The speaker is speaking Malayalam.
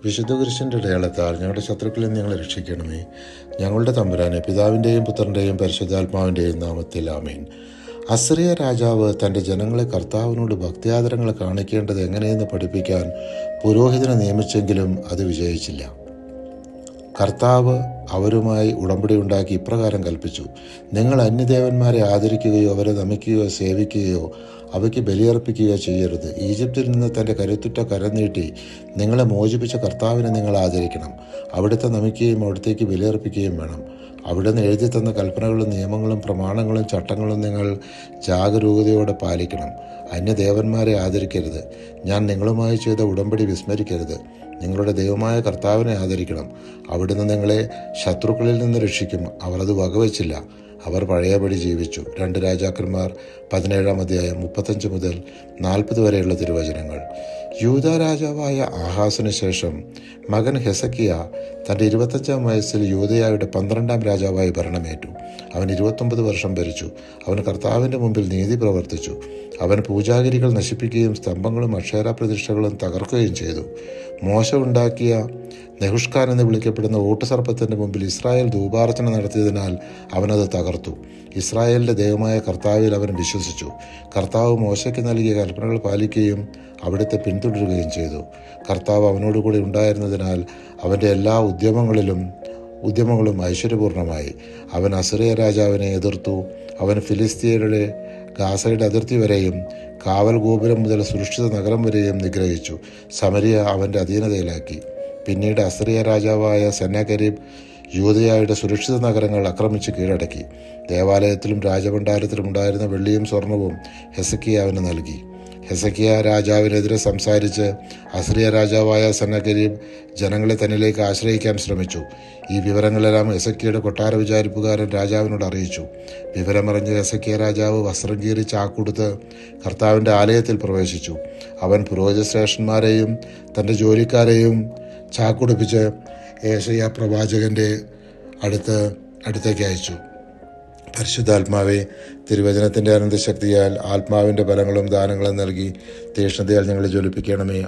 വിശുദ്ധ കുരിശിൻ്റെ അടയാളത്താൽ ഞങ്ങളുടെ ശത്രുക്കളിൽ നിന്ന് ഞങ്ങളെ രക്ഷിക്കണമേ. ഞങ്ങളുടെ തമ്പുരാനെ, പിതാവിൻ്റെയും പുത്രൻ്റെയും പരിശുദ്ധാത്മാവിൻ്റെയും നാമത്തിൽ ആമേൻ. അസിറിയ രാജാവ് തൻ്റെ ജനങ്ങളെ കർത്താവിനോട് ഭക്തിയാദരങ്ങൾ കാണിക്കേണ്ടത് എങ്ങനെയെന്ന് പഠിപ്പിക്കാൻ പുരോഹിതനെ നിയമിച്ചെങ്കിലും അത് വിജയിച്ചില്ല. കർത്താവ് അവരുമായി ഉടമ്പടി ഉണ്ടാക്കി ഇപ്രകാരം കൽപ്പിച്ചു: നിങ്ങൾ അന്യദേവന്മാരെ ആദരിക്കുകയോ അവരെ നമിക്കുകയോ സേവിക്കുകയോ അവയ്ക്ക് ബലിയർപ്പിക്കുകയോ ചെയ്യരുത്. ഈജിപ്തിൽ നിന്ന് തൻ്റെ കരുത്തുറ്റ കരം നീട്ടി നിങ്ങളെ മോചിപ്പിച്ച കർത്താവിനെ നിങ്ങൾ ആദരിക്കണം. അവിടുത്തെ നമിക്കുകയും അവിടത്തേക്ക് ബലിയർപ്പിക്കുകയും വേണം. അവിടുന്ന് എഴുതി തന്ന കൽപ്പനകളും നിയമങ്ങളും പ്രമാണങ്ങളും ചട്ടങ്ങളും നിങ്ങൾ ജാഗരൂകതയോടെ പാലിക്കണം. അന്യദേവന്മാരെ ആദരിക്കരുത്. ഞാൻ നിങ്ങളുമായി ചെയ്ത ഉടമ്പടി വിസ്മരിക്കരുത്. നിങ്ങളുടെ ദൈവമായ കർത്താവിനെ ആദരിക്കണം. അവിടുന്ന് നിങ്ങളെ ശത്രുക്കളിൽ നിന്ന് രക്ഷിക്കും. അവർ അത് വകവച്ചില്ല. അവർ പഴയപടി ജീവിച്ചു. 2 രാജാക്കന്മാർ 17-ാം അധ്യായം 35 മുതൽ 40 വരെയുള്ള തിരുവചനങ്ങൾ. യൂദാ രാജാവായ ആഹാസിന് ശേഷം മകൻ ഹെസക്കിയ തൻ്റെ 25-ാം വയസ്സിൽ യൂദയായുടെ 12-ാം രാജാവായി ഭരണമേറ്റു. അവൻ 29 വർഷം ഭരിച്ചു. അവൻ കർത്താവിൻ്റെ മുമ്പിൽ നീതി പ്രവർത്തിച്ചു. അവൻ പൂജാഗിരികൾ നശിപ്പിക്കുകയും സ്തംഭങ്ങളും അക്ഷേര പ്രതിഷ്ഠകളും തകർക്കുകയും ചെയ്തു. മോശ ഉണ്ടാക്കിയ നെഹുഷ്കാൻ എന്ന് വിളിക്കപ്പെടുന്ന ഓട്ടുസർപ്പത്തിൻ്റെ മുമ്പിൽ ഇസ്രായേൽ ധൂപാർച്ചന നടത്തിയതിനാൽ അവനത് തകർത്തു. ഇസ്രായേലിൻ്റെ ദൈവമായ കർത്താവിൽ അവൻ വിശ്വസിച്ചു. കർത്താവ് മോശയ്ക്ക് നൽകിയ കൽപ്പനകൾ പാലിക്കുകയും അവിടുത്തെ പിന്തുടരുകയും ചെയ്തു. കർത്താവ് അവനോടുകൂടി ഉണ്ടായിരുന്നതിനാൽ അവൻ്റെ എല്ലാ ഉദ്യമങ്ങളും ഐശ്വര്യപൂർണമായി. അവൻ അസിറിയ രാജാവിനെ എതിർത്തു. അവൻ ഫിലിസ്തീയരുടെ ഗാസയുടെ അതിർത്തി വരെയും കാവൽ ഗോപുരം മുതൽ സുരക്ഷിത നഗരം വരെയും നിഗ്രഹിച്ചു. സമരിയ അവൻ്റെ അധീനതയിലാക്കി. പിന്നീട് അസിറിയ രാജാവായ സെന്നാകെരീബ് യൂദയായുടെ സുരക്ഷിത നഗരങ്ങൾ ആക്രമിച്ച് കീഴടക്കി. ദേവാലയത്തിലും രാജഭണ്ഡാരത്തിലും ഉണ്ടായിരുന്ന വെള്ളിയും സ്വർണവും ഹെസക്കിയാവിന് നൽകി. ഹെസക്കിയ രാജാവിനെതിരെ സംസാരിച്ച് അസിറിയ രാജാവായ സെന്നാകെരീബ് ജനങ്ങളെ തന്നിലേക്ക് ആശ്രയിക്കാൻ ശ്രമിച്ചു. ഈ വിവരങ്ങളെല്ലാം ഹെസക്കിയയുടെ കൊട്ടാര വിചാരിപ്പുകാരൻ രാജാവിനോട് അറിയിച്ചു. വിവരമറിഞ്ഞ ഹെസക്കിയ രാജാവ് വസ്ത്രം കീറി ചാക്കുടുത്ത് കർത്താവിൻ്റെ ആലയത്തിൽ പ്രവേശിച്ചു. അവൻ പുരോഹിതശ്രേഷ്ഠന്മാരെയും തൻ്റെ ജോലിക്കാരെയും ചാക്കുടുപ്പിച്ച് ഏശയ്യാ പ്രവാചകൻ്റെ അടുത്തേക്ക് അയച്ചു. പരിശുദ്ധാത്മാവെ, തിരുവചനത്തിൻ്റെ അനന്തശക്തിയാൽ ആത്മാവിൻ്റെ ബലങ്ങളും ദാനങ്ങളും നൽകി തീക്ഷ്ണതയാൽ ഞങ്ങളെ ജ്വലിപ്പിക്കണമേ.